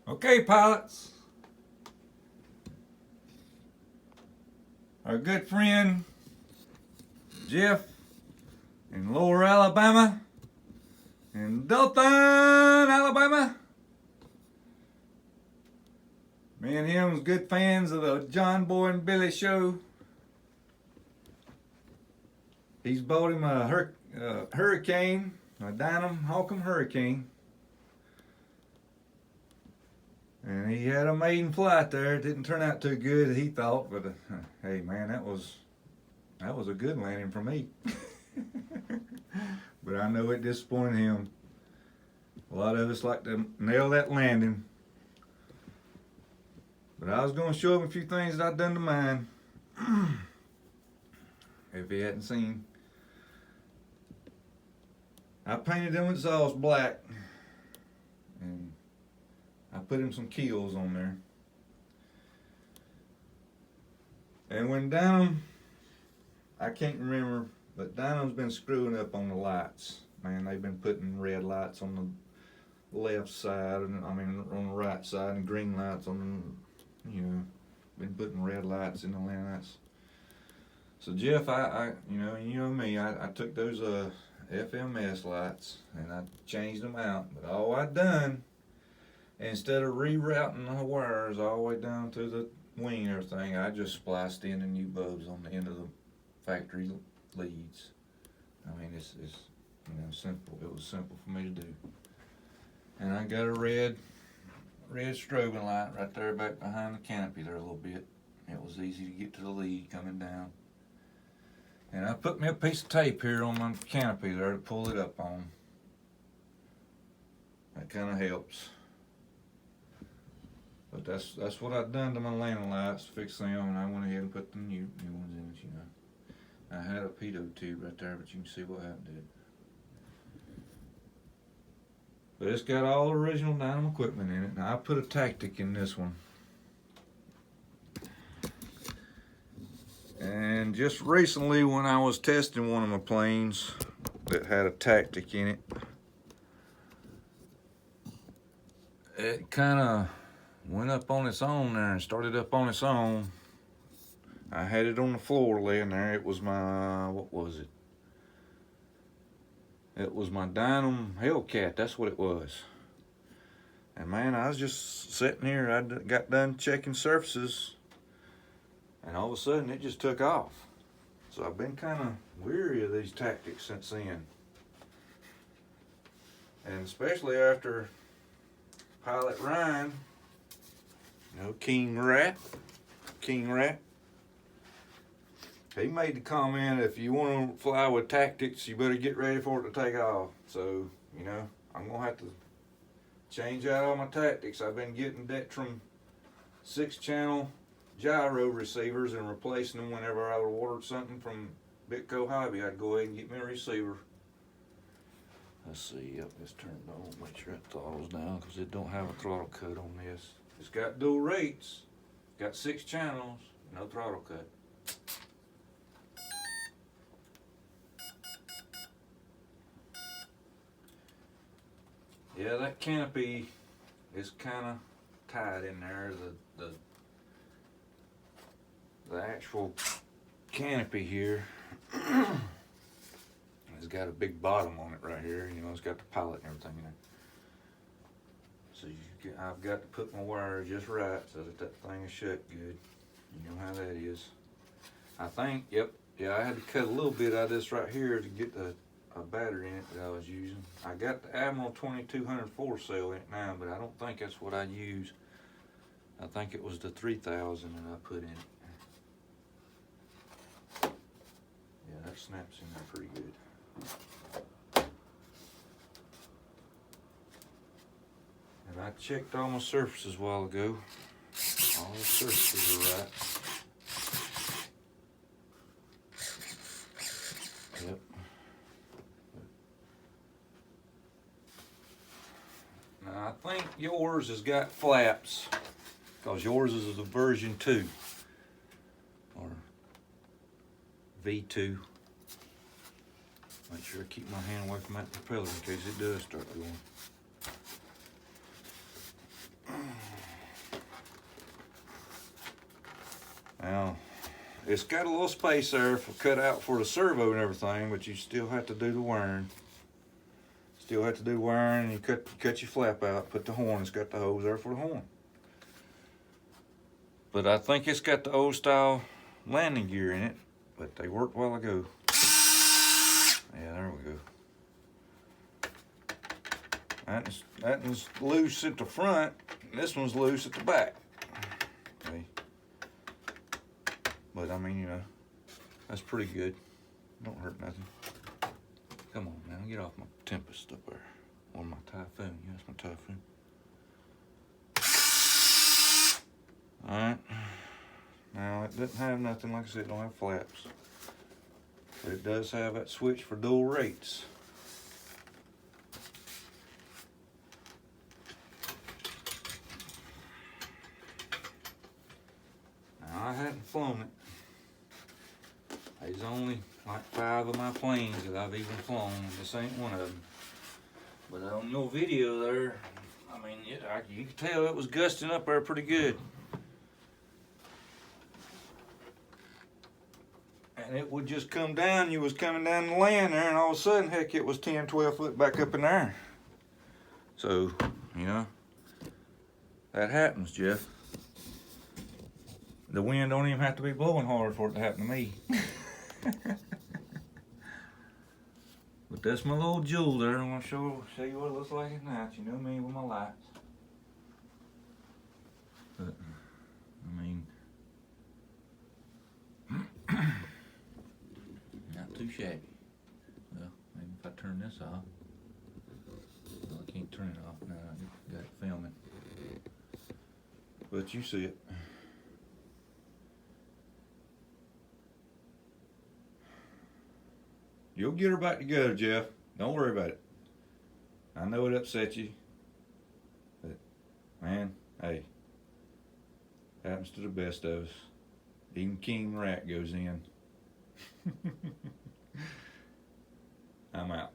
Okay, pilots. Our good friend Jeff in Lower Alabama, in Dothan, Alabama. Me and him was good fans of the John Boy and Billy show. He's bought him a Hurricane, a Dynam Hawker Hurricane. And he had a maiden flight there. It didn't turn out too good, he thought, but hey man, that was a good landing for me. But I know it disappointed him. A lot of us like to nail that landing. But I was going to show him a few things that I'd done to mine. If he hadn't seen. I painted them exhaust black. And I put him some keels on there. And when Dynam, I can't remember, but Dynam's been screwing up on the lights. Man, they've been putting red lights on the left side, and on the right side, and green lights on, been putting red lights in the lights. So Jeff, I you know me, I took those FMS lights and I changed them out. But all I done, instead of rerouting the wires all the way down to the wing and everything, I just spliced in the new bulbs on the end of the factory leads. I mean, it's simple. It was simple for me to do. And I got a red strobing light right there back behind the canopy there a little bit. It was easy to get to the lead coming down. And I put me a piece of tape here on my canopy there to pull it up on. That kind of helps. But that's what I've done to my landing lights, fix them, and I went ahead and put the new ones in it, I had a pitot tube right there, but you can see what happened to it. But it's got all original Dynam equipment in it. Now I put a tactic in this one. And just recently when I was testing one of my planes that had a tactic in it, it kind of went up on its own there and started up on its own. I had it on the floor laying there. It was my, what was it? It was my Dynam Hellcat, that's what it was. And man, I was just sitting here, I got done checking surfaces, and all of a sudden it just took off. So I've been kind of weary of these tactics since then. And especially after Pilot Ryan, King Rat, he made the comment, if you want to fly with tactics, you better get ready for it to take off. So, I'm going to have to change out all my tactics. I've been getting Detrum 6-channel gyro receivers and replacing them whenever I ordered something from Bitco Hobby. I'd go ahead and get me a receiver. Let's see, yep, it's turned on. Make sure that throttle's down because it don't have a throttle cut on this. It's got dual rates, got 6 channels, no throttle cut. Yeah, that canopy is kind of tight in there. The actual canopy here has got a big bottom on it right here. It's got the pilot and everything in there. So I've got to put my wire just right so that thing is shut good. You know how that is. I think, I had to cut a little bit out of this right here to get a battery in it that I was using. I got the Admiral 2204 cell in it now, but I don't think that's what I use. I think it was the 3000 that I put in it. Yeah, that snaps in there pretty good. And I checked all my surfaces a while ago. All the surfaces are right. Yep. Now I think yours has got flaps because yours is a version 2 or V2. Make sure I keep my hand away from that propeller in case it does start going. it's got a little space there cut out for the servo and everything, but you still have to do the wiring. Still have to do wiring. You cut your flap out, put the horn. It's got the hose there for the horn. But I think it's got the old style landing gear in it, but they worked a while ago. Yeah, there we go. That one's loose at the front, and this one's loose at the back. See? But I mean, you know, that's pretty good. Don't hurt nothing. Come on now, get off my Tempest up there. Or my Typhoon. Yeah, that's my Typhoon. Alright. Now, it doesn't have nothing, like I said, it don't have flaps. But it does have that switch for dual rates. Now, I hadn't flown it. There's only like 5 of my planes that I've even flown. This ain't one of them. But on your video there, I mean, you could tell it was gusting up there pretty good. And it would just come down. You was coming down the land there, and all of a sudden, heck, it was 10, 12 foot back up in there. So, you know, that happens, Jeff. The wind don't even have to be blowing hard for it to happen to me. But that's my little jewel there. I'm gonna show you what it looks like at night. You know me with my lights. But I mean, not too shabby. Well, maybe if I turn this off. Well, I can't turn it off now. I got it filming. But you see it. You'll get her back together, Jeff. Don't worry about it. I know it upset you. But, man, hey. Happens to the best of us. Even King Rat goes in. I'm out.